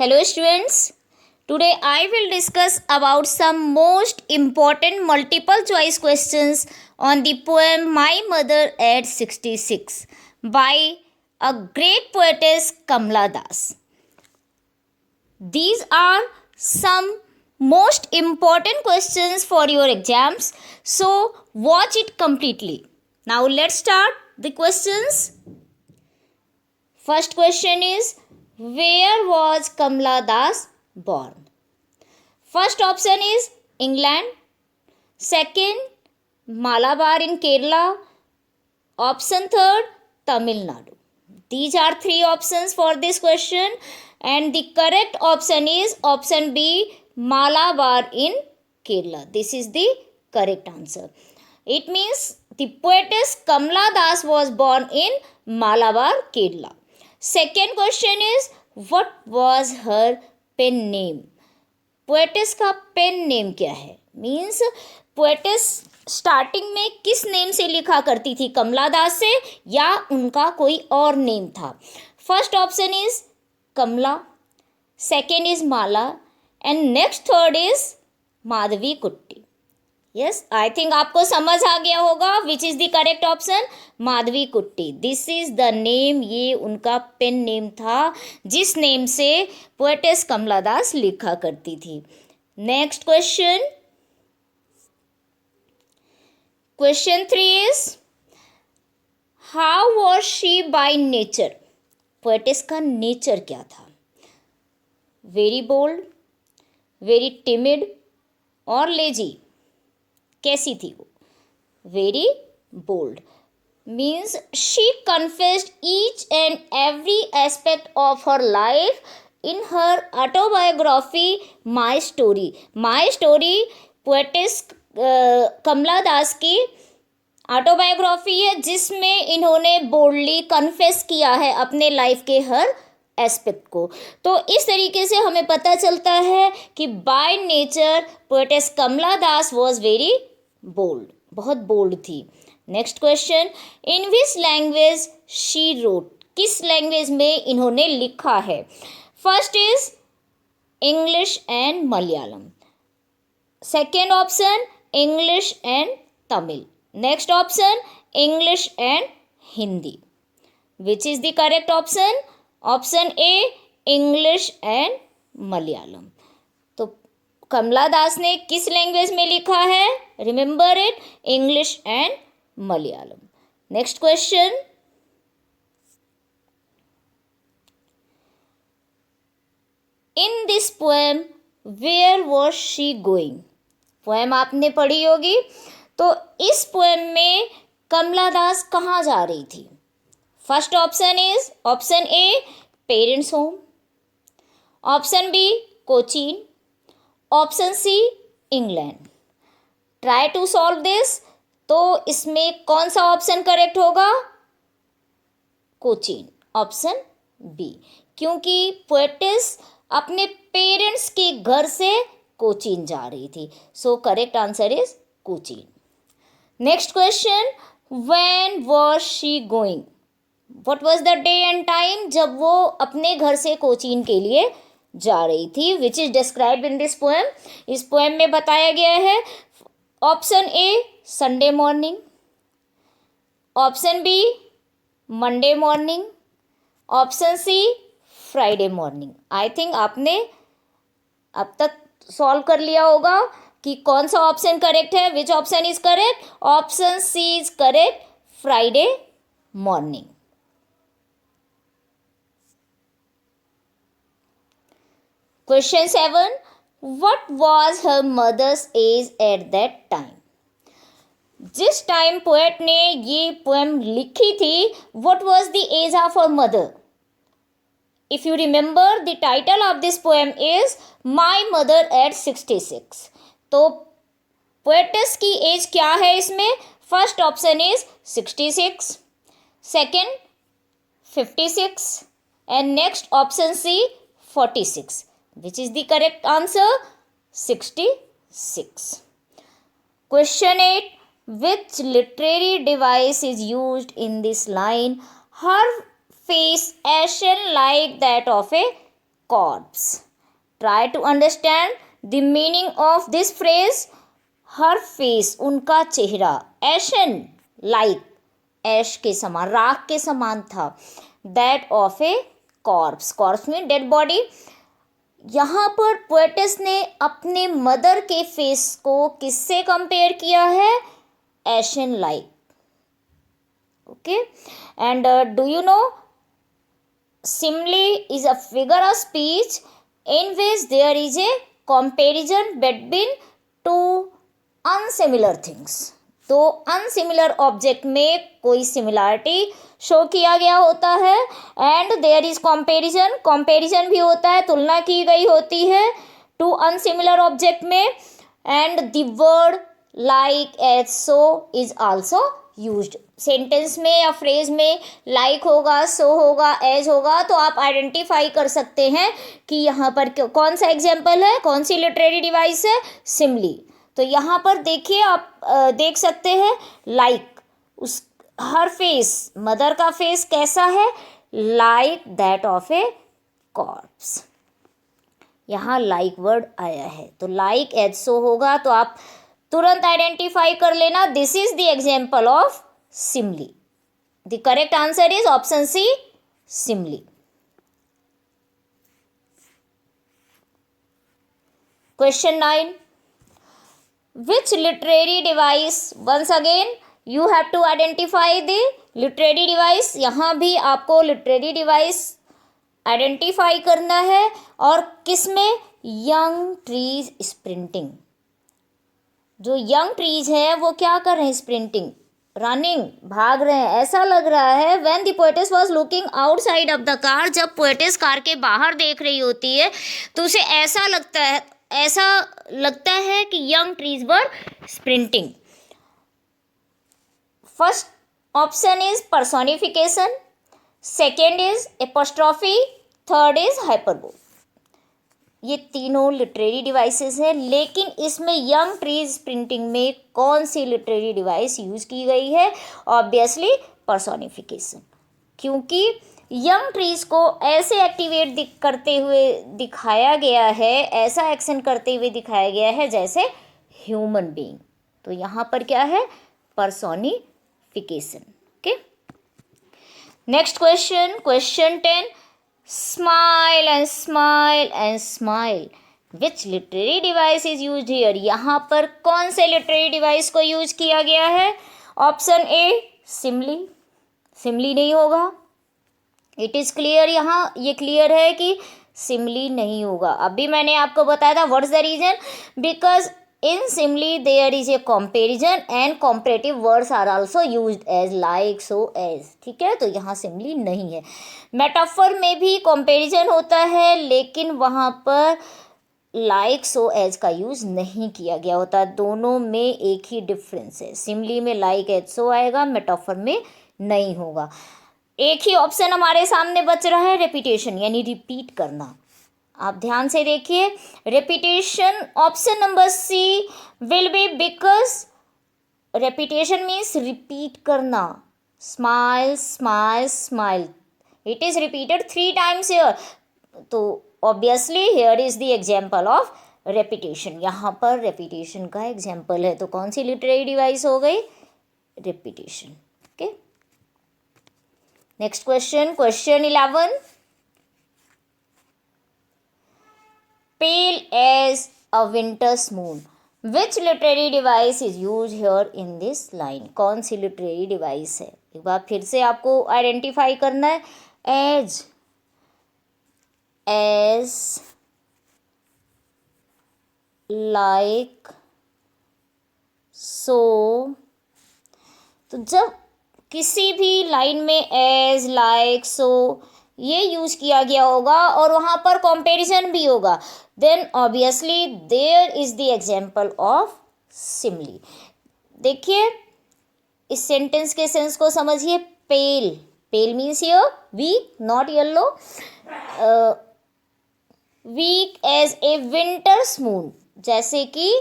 Hello students. Today I will discuss about some most important multiple choice questions on the poem My Mother at 66 by a great poetess Kamla Das. These are some most important questions for your exams, so watch it completely. Now let's start the questions. First question is, where was Kamla Das born? First option is England. Second, Malabar in Kerala. Option third, Tamil Nadu. These are three options for this question, and the correct option is option B, Malabar in Kerala. This is the correct answer. It means the poetess Kamla Das was born in Malabar, Kerala. Second question is, what was her pen name? Poetess का pen name क्या है? Means poetess starting में किस name से लिखा करती थी, कमला दास से या उनका कोई और नेम था? First option is Kamala, second is Mala and next third is Madhavi Kutty. Yes, I think आपको समझ आ गया होगा which is the correct option, Madhavi Kutty. This is the name, ये उनका पेन नेम था जिस नेम से पोएटेस कमला दास लिखा करती थी. Next question, question 3 is, how was she by nature? Poetess का नेचर क्या था? वेरी बोल्ड, वेरी टिमिड और लेजी? कैसी थी वो? Very bold. Means she confessed each and every aspect of her life in her autobiography my story. My story poetess Kamala Das की autobiography है जिसमें इन्होंने बोल्डली कन्फेस किया है अपने लाइफ के हर एस्पेक्ट को. तो इस तरीके से हमें पता चलता है कि by nature poetess Kamala Das was very bold, बहुत बोल्ड थी. Next question, in which language she wrote? किस लैंग्वेज में इन्होंने लिखा है? First is English and Malayalam. Second option English and Tamil. Next option English and Hindi. Which is the correct option? Option A English and Malayalam. तो कमला दास ने किस लैंग्वेज में लिखा है? Remember it, English and Malayalam. Next question, in this poem where was she going? Poem आपने पढ़ी होगी, तो इस पोएम में कमला दास कहाँ जा रही थी? First option is option A parents home, option B Cochin, option C England. Try to solve this. तो इसमें कौन सा ऑप्शन करेक्ट होगा? कोचीन, ऑप्शन बी, क्योंकि पोएटेस अपने पेरेंट्स के घर से कोचीन जा रही थी. So correct answer is Cochin. Next question, when was she going? What was the day and time जब वो अपने घर से कोचीन के लिए जा रही थी, which is describe in this poem. इस पोएम में बताया गया है option A Sunday morning, option B Monday morning, option C Friday morning. I think आपने अब तक सॉल्व कर लिया होगा कि कौन सा ऑप्शन करेक्ट है, which option is correct. Option C is correct, Friday morning. Question 7. What was her mother's age at that time? जिस टाइम पोएट ने ये पोएम लिखी थी, what was the age of her mother? If you remember, the title of this poem is My Mother at 66. तो poetess की as क्या है इसमें? First option is 66, second 56 and next option C 46. Which is the correct answer? 66. Question 8. Which literary device is used in this line? Her face ashen like that of a corpse. Try to understand the meaning of this phrase. Her face, उनका चेहरा, ashen like, ऐश के समान, राख के समान था. That of a corpse. Corpse में dead body. यहाँ पर पोएटिस ने अपने मदर के फेस को किससे कंपेयर किया है? एशन like. Okay. And do you know simile is a figure of speech in which there is a comparison between two unsimilar things. तो unsimilar object में कोई similarity शो किया गया होता है and there is comparison. comparison भी होता है, तुलना की गई होती है two unsimilar object में. and the word like as so is also used. Sentence में या फ्रेज में लाइक होगा, सो होगा, एज होगा, तो आप आइडेंटिफाई कर सकते हैं कि यहाँ पर कौन सा एग्जाम्पल है, कौन सी लिटरेरी डिवाइस है? सिमली. तो यहाँ पर देखिए, आप देख सकते हैं लाइक, उस हर फेस, मदर का फेस कैसा है? Like that of A corps. यहाँ लाइक वर्ड आया है, तो लाइक एज सो होगा, तो आप तुरंत आइडेंटिफाई कर लेना, this is the example of simile. The correct answer is option C, simile. Question 9. Which literary device, once again you have to identify the literary device. यहाँ भी आपको लिटरेरी डिवाइस आइडेंटिफाई करना है, और किसमें? Young trees sprinting. जो young trees हैं वो क्या कर रहे हैं? स्प्रिंटिंग, रनिंग, भाग रहे हैं. ऐसा लग रहा है when the poet's was looking outside of the car, जब पोएटिस कार के बाहर देख रही होती है तो उसे ऐसा लगता है कि young trees were sprinting. First option is personification, second is apostrophe, third is hyperbole. ये तीनों लिटरेरी डिवाइसेस हैं, लेकिन इसमें यंग ट्रीज स्प्रिंटिंग में कौन सी लिटरेरी डिवाइस यूज की गई है? ऑब्वियसली पर्सोनिफिकेशन, क्योंकि यंग ट्रीज को ऐसे एक्टिवेट करते हुए दिखाया गया है, ऐसा एक्शन करते हुए दिखाया गया है जैसे ह्यूमन बीइंग. तो यहाँ पर क्या है? Personification. Okay. Next question, question 10. Smile and smile and smile. Which literary device is used here? यहाँ पर कौन से लिटरेरी डिवाइस को यूज किया गया है? ऑप्शन ए, सिमली. सिमली नहीं होगा. It is clear. यहाँ ये क्लियर है कि सिमली नहीं होगा. अभी मैंने आपको बताया था what is the reason. Because in simile there is a comparison and comparative words are also used as like, so, as. ठीक है, तो यहाँ simile नहीं है. मेटाफर में भी comparison होता है, लेकिन वहाँ पर like, so, as का यूज़ नहीं किया गया होता. दोनों में एक ही डिफरेंस है. सिमली में like, as, so आएगा, मेटाफर में नहीं होगा. एक ही ऑप्शन हमारे सामने बच रहा है, रेपिटेशन, यानी रिपीट करना. आप ध्यान से देखिए, repetition, option number C will be, because repetition means repeat करना. Smile, smile, smile, it is repeated 3 times here. तो obviously here is the example of repetition. यहाँ पर रेपिटेशन का एग्जाम्पल है, तो कौन सी लिटरेरी डिवाइस हो गई? Repetition. Okay. Next question, question 11. Pale as a winter's moon. Which literary device is used here in this line? कौन सी लिटरेरी डिवाइस है? एक बार फिर से आपको आइडेंटिफाई करना है. एज, लाइक, सो. तो जब किसी भी लाइन में एज, लाइक, सो ये यूज किया गया होगा और वहाँ पर कंपैरिजन भी होगा, then obviously there is the example of simile. देखिए, इस सेंटेंस के सेंस को समझिए. Pale, pale means here weak, not yellow. Weak as a winter's moon, जैसे कि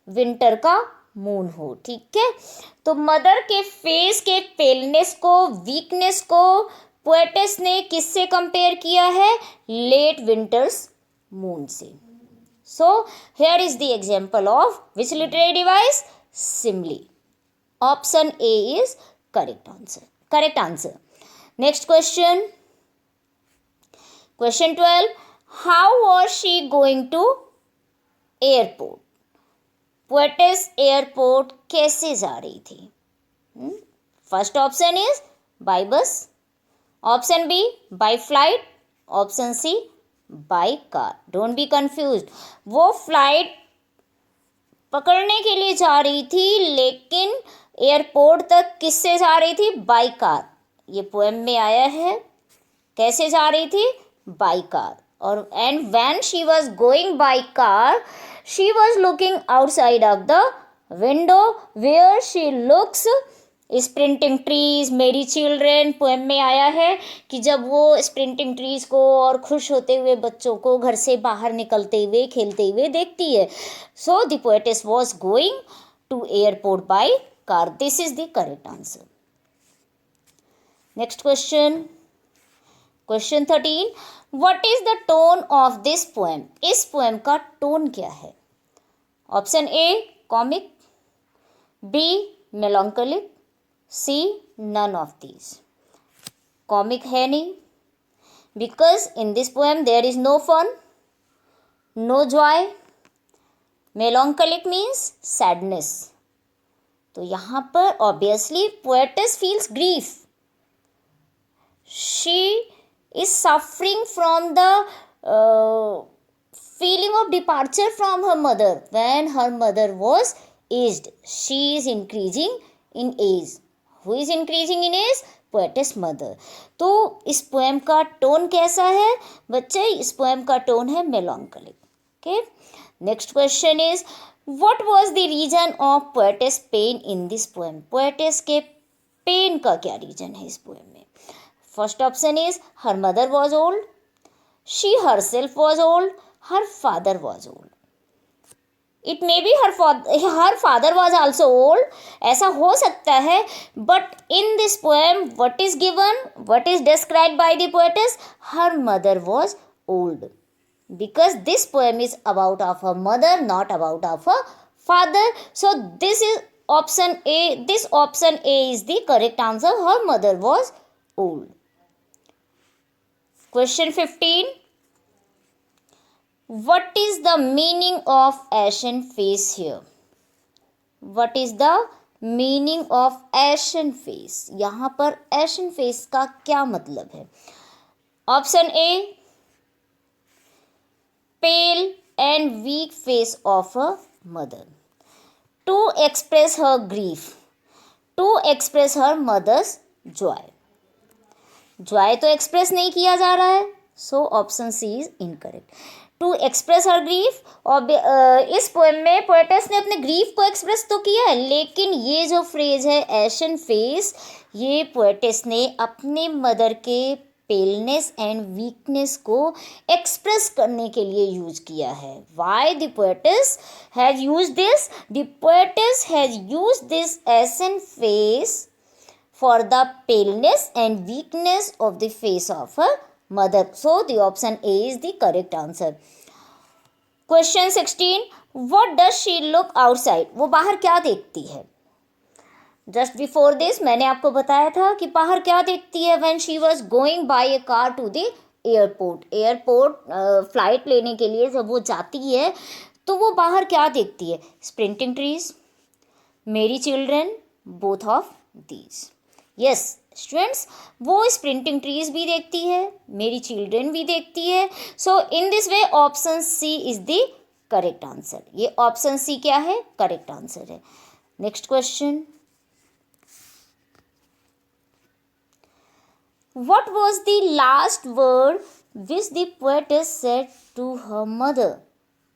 विंटर का मून हो. ठीक है, तो मदर के फेस के पेलनेस को, वीकनेस को पोएटेस ने किससे कंपेयर किया है? लेट विंटर्स मून से. So here is the example of which literary device? Simile. Option A is correct answer. Correct answer. Next question. Question 12. How was she going to airport? Poetess airport कैसे जा रही थी? First option is by bus, option B by flight, option C by car. Don't be confuse. वो flight पकड़ने के लिए जा रही थी, लेकिन एयरपोर्ट तक किससे जा रही थी? By car. ये पोएम में आया है. कैसे जा रही थी? By car. और and when she was going by car, she was looking outside of the window where she looks sprinting trees, merry children. Poem में आया है कि जब वो स्प्रिंटिंग ट्रीज को और खुश होते हुए बच्चों को घर से बाहर निकलते हुए खेलते हुए देखती है. So the poetess was going to airport by car. This is the correct answer. Next question. Question 13. What is the tone of this poem? इस पोएम का टोन क्या है? Option A comic, B melancholic, C none of these. Comic है नहीं, because in this poem there is no fun, no joy. Melancholic means sadness. तो यहाँ पर obviously poetess feels grief. She is suffering from the feeling of departure from her mother when her mother was aged. She is increasing in age. Who is increasing in age? Poetess mother. तो इस poem का tone कैसा है बच्चे? इस poem का tone है melancholic. Okay. Next question is what was the reason of poetess pain in this poem? poetess के पेन का क्या रीजन है इस पोएम में? First option is her mother was old, she herself was old, her father was old. It may be her father was also old. ऐसा हो सकता है. But in this poem, what is given? What is described by the poetess? Her mother was old. Because this poem is about of her mother, not about of her father. So this is option A. This option A is the correct answer. Her mother was old. Question 15. What is the meaning of ashen face here? What is the meaning of ashen face? यहाँ पर ashen face का क्या मतलब है? Option A, pale and weak face of a mother to express her grief, to express her mother's joy. Joy तो express नहीं किया जा रहा है. So option C is incorrect. To express her grief. और इस पोएम में पोएटेस ने अपने ग्रीफ को एक्सप्रेस तो किया है, लेकिन ये जो फ्रेज है एशन फेस, ये पोएटेस ने अपने मदर के पेलनेस एंड वीकनेस को एक्सप्रेस करने के लिए यूज किया है. Why the poetess has use this? The poetess has use this ashen face for the paleness and weakness of the face of her mother. So the option A is the correct answer. Question 16. What does she look outside? वो बाहर क्या देखती है? Just before this मैंने आपको बताया था कि बाहर क्या देखती है when she was going by a car to the airport. Airport flight लेने के लिए जब वो जाती है तो वो बाहर क्या देखती है? Sprinting trees, merry children, both of these. Yes students, वो स्प्रिंटिंग ट्रीज भी देखती है, मेरी चिल्ड्रन भी देखती है. So in this way option C is the correct answer. ये ऑप्शन सी क्या है? करेक्ट आंसर है. Next question. What was the last word which the poetess said to her mother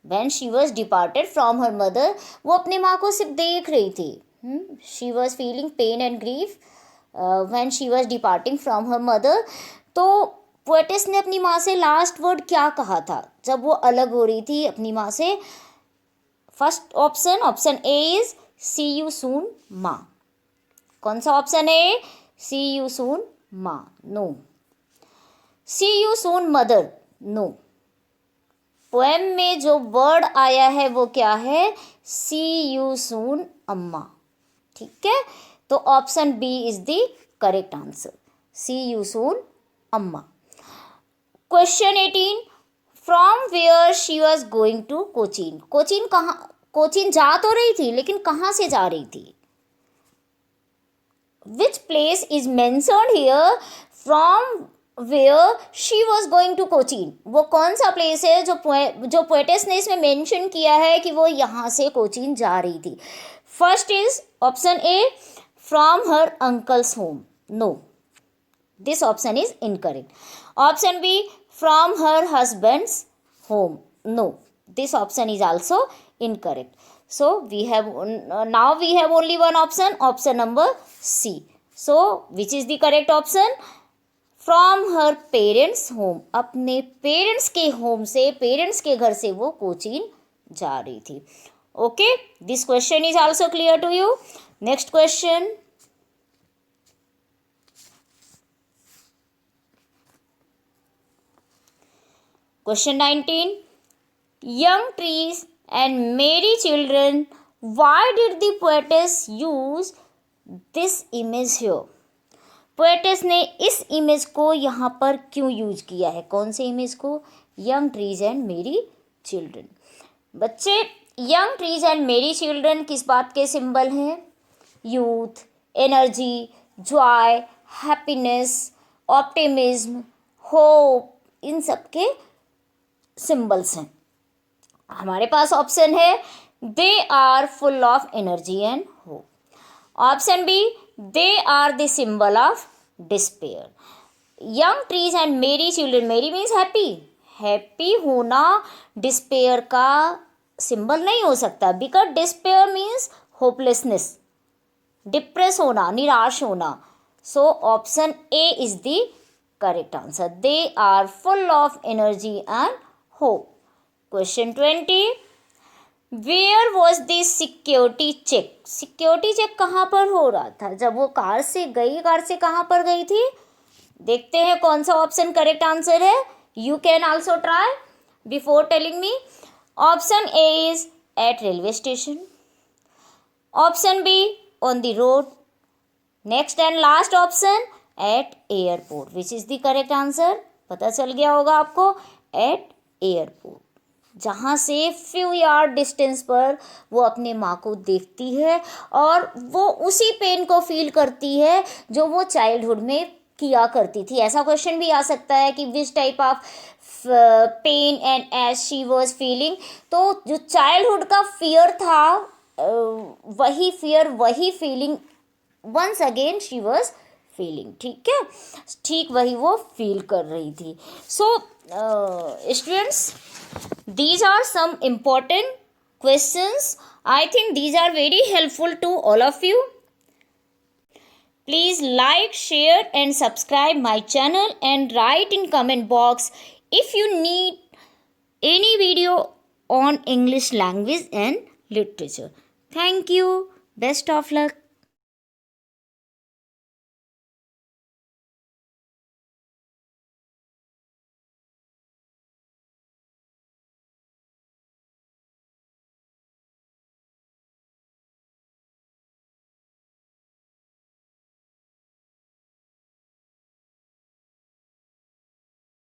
when she was departed from her mother? वो अपने माँ को सिर्फ देख रही थी. She was feeling pain and grief when she was departing from her mother. तो poetess ने अपनी माँ से लास्ट वर्ड क्या कहा था जब वो अलग हो रही थी अपनी माँ से? First option A is see you soon माँ. कौन सा ऑप्शन है? सी यू सून माँ. No, see you soon mother, no. Poem में जो वर्ड आया है वो क्या है, सी यू सून अम्मा, ठीक है। तो option B is the correct answer, see you soon अम्मा। Question 18, from where she was going to Cochin. Cochin कहाँ, कोचीन जा तो रही थी लेकिन कहाँ से जा रही थी। Which place is mentioned here from where she was going to Cochin. वो कौन सा प्लेस है जो पोएटेस ने इसमें मेंशन किया है कि वो यहाँ से कोचीन जा रही थी। First is option A, from her uncle's home, no, this option is incorrect. Option B, from her husband's home, no, this option is also incorrect. So we have now we have only one option, option number C. So which is the correct option, from her parents home, अपने parents के home से, parents के घर से वो कोचीन जा रही थी। Okay, this question is also clear to you. Next question, question 19, young trees and merry children, why did the poetess use this image here? Poetess ने इस इमेज को यहाँ पर क्यों यूज किया है, कौन से इमेज को, young trees and merry children. बच्चे, young trees and merry children किस बात के सिंबल हैं, youth, energy, joy, happiness, optimism, hope, इन सब के सिंबल्स हैं। हमारे पास ऑप्शन है, they are full of energy and hope. Option B, they are the symbol of despair. Young trees and merry children, merry means happy, happy होना despair का symbol नहीं हो सकता, because despair means hopelessness, depress होना, निराश होना। So option A is the correct answer, they are full of energy and hope. Question 20, where was the security check. Security check कहाँ पर हो रहा था, जब वो कार से गई, कार से कहाँ पर गई थी। देखते हैं कौन सा ऑप्शन करेक्ट आंसर है। You can also try before telling me. Option A is eight railway station, option be on the road, next and last option eight airport. Which is the correct answer, पता चल गया होगा आपको, eight airport, जहाँ से few yard distance पर वो अपने माँ को देखती है और वो उसी पेन को फील करती है जो वो चाइल्डहुड में किया करती थी। ऐसा क्वेश्चन भी आ सकता है कि which type of pain and as she was feeling. तो जो चाइल्डहुड का फियर था, वही फियर, वही feeling once again she was feeling, ठीक है, ठीक वही वो फील कर रही थी। So students, these are some important questions. I think these are very helpful to all of you. Please like, share and subscribe my channel and write in comment box if you need any video on English language and literature. Thank you. Best of luck.